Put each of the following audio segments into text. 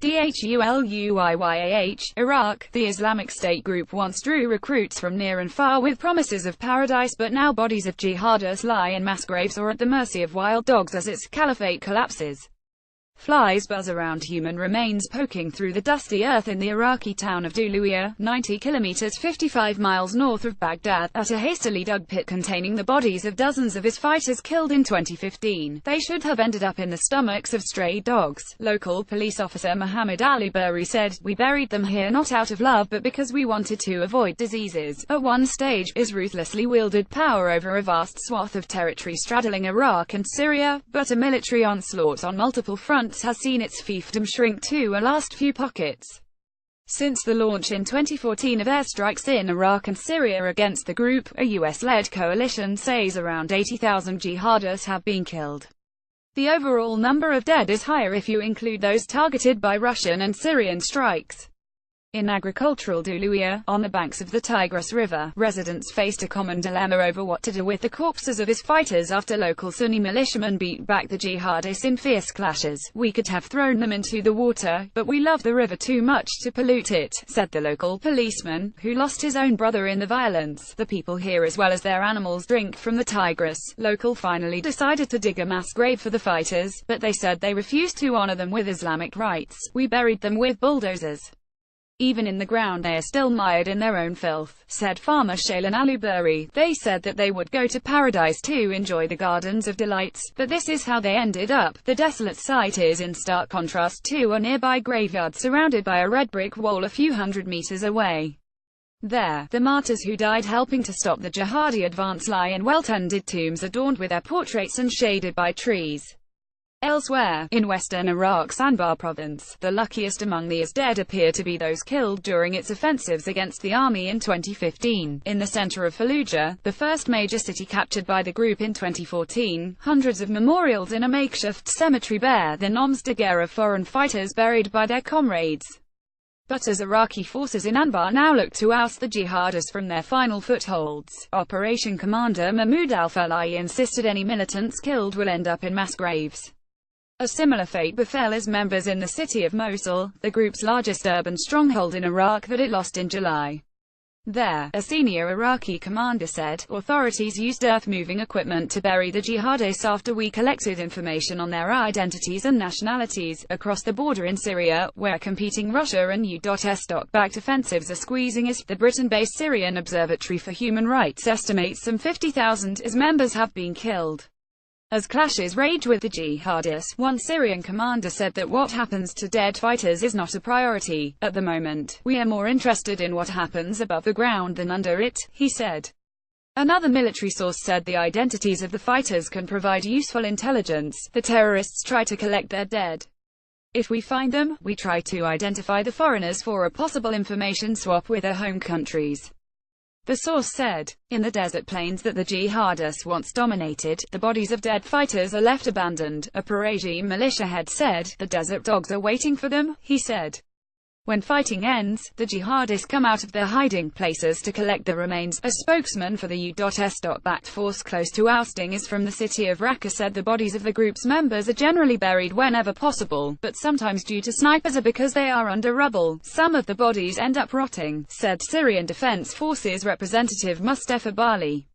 Dhuluyah, Iraq. The Islamic State group once drew recruits from near and far with promises of paradise, but now bodies of jihadists lie in mass graves or at the mercy of wild dogs as its caliphate collapses. Flies buzz around human remains poking through the dusty earth in the Iraqi town of Dhuluyah, 90 kilometers 55 miles north of Baghdad, at a hastily dug pit containing the bodies of dozens of his fighters killed in 2015. They should have ended up in the stomachs of stray dogs. Local police officer Mohammed Ali-Buri said, "We buried them here not out of love but because we wanted to avoid diseases." At one stage, is ruthlessly wielded power over a vast swath of territory straddling Iraq and Syria, but a military onslaught on multiple fronts has seen its fiefdom shrink to a last few pockets. Since the launch in 2014 of airstrikes in Iraq and Syria against the group, a US-led coalition says around 80,000 jihadists have been killed. The overall number of dead is higher if you include those targeted by Russian and Syrian strikes. In agricultural Dhuluyah, on the banks of the Tigris River, residents faced a common dilemma over what to do with the corpses of his fighters after local Sunni militiamen beat back the jihadists in fierce clashes. "We could have thrown them into the water, but we love the river too much to pollute it," said the local policeman, who lost his own brother in the violence. "The people here as well as their animals drink from the Tigris." Local finally decided to dig a mass grave for the fighters, but they said they refused to honor them with Islamic rites. "We buried them with bulldozers. Even in the ground they are still mired in their own filth," said farmer Shailen Ali-Buri. "They said that they would go to paradise to enjoy the gardens of delights, but this is how they ended up." The desolate site is in stark contrast to a nearby graveyard surrounded by a red brick wall a few hundred meters away. There, the martyrs who died helping to stop the jihadi advance lie in well-tended tombs adorned with their portraits and shaded by trees. Elsewhere, in western Iraq's Anbar province, the luckiest among these dead appear to be those killed during its offensives against the army in 2015. In the center of Fallujah, the first major city captured by the group in 2014, hundreds of memorials in a makeshift cemetery bear the noms de guerre of foreign fighters buried by their comrades. But as Iraqi forces in Anbar now look to oust the jihadists from their final footholds, Operation Commander Mahmoud al-Falahi insisted any militants killed will end up in mass graves. A similar fate befell its members in the city of Mosul, the group's largest urban stronghold in Iraq that it lost in July. There, a senior Iraqi commander said, "Authorities used earth-moving equipment to bury the jihadists after we collected information on their identities and nationalities." Across the border in Syria, where competing Russia and U.S.-backed offensives are squeezing IS, the Britain-based Syrian Observatory for Human Rights estimates some 50,000 IS members have been killed. As clashes rage with the jihadists, one Syrian commander said that what happens to dead fighters is not a priority at the moment. "We are more interested in what happens above the ground than under it," he said. Another military source said the identities of the fighters can provide useful intelligence. "The terrorists try to collect their dead. If we find them, we try to identify the foreigners for a possible information swap with their home countries," the source said. In the desert plains that the jihadists once dominated, the bodies of dead fighters are left abandoned. A pro-regime militia head said, "The desert dogs are waiting for them," he said. When fighting ends, the jihadists come out of their hiding places to collect the remains. A spokesman for the U.S.-backed force close to ousting is from the city of Raqqa said the bodies of the group's members are generally buried whenever possible, but sometimes due to snipers or because they are under rubble, some of the bodies end up rotting, said Syrian Defense Forces representative Mustafa Bali.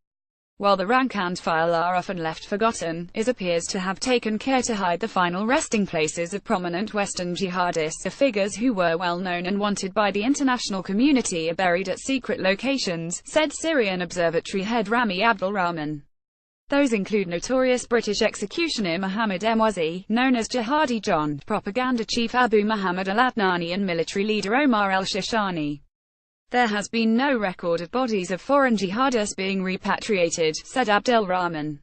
While the rank and file are often left forgotten, IS appears to have taken care to hide the final resting places of prominent Western jihadists. The figures who were well known and wanted by the international community are buried at secret locations, said Syrian Observatory head Rami Abdulrahman. Those include notorious British executioner Mohammed Emwazi, known as Jihadi John, propaganda chief Abu Muhammad al-Adnani and military leader Omar al-Shishani. There has been no record of bodies of foreign jihadists being repatriated, said Abdel Rahman.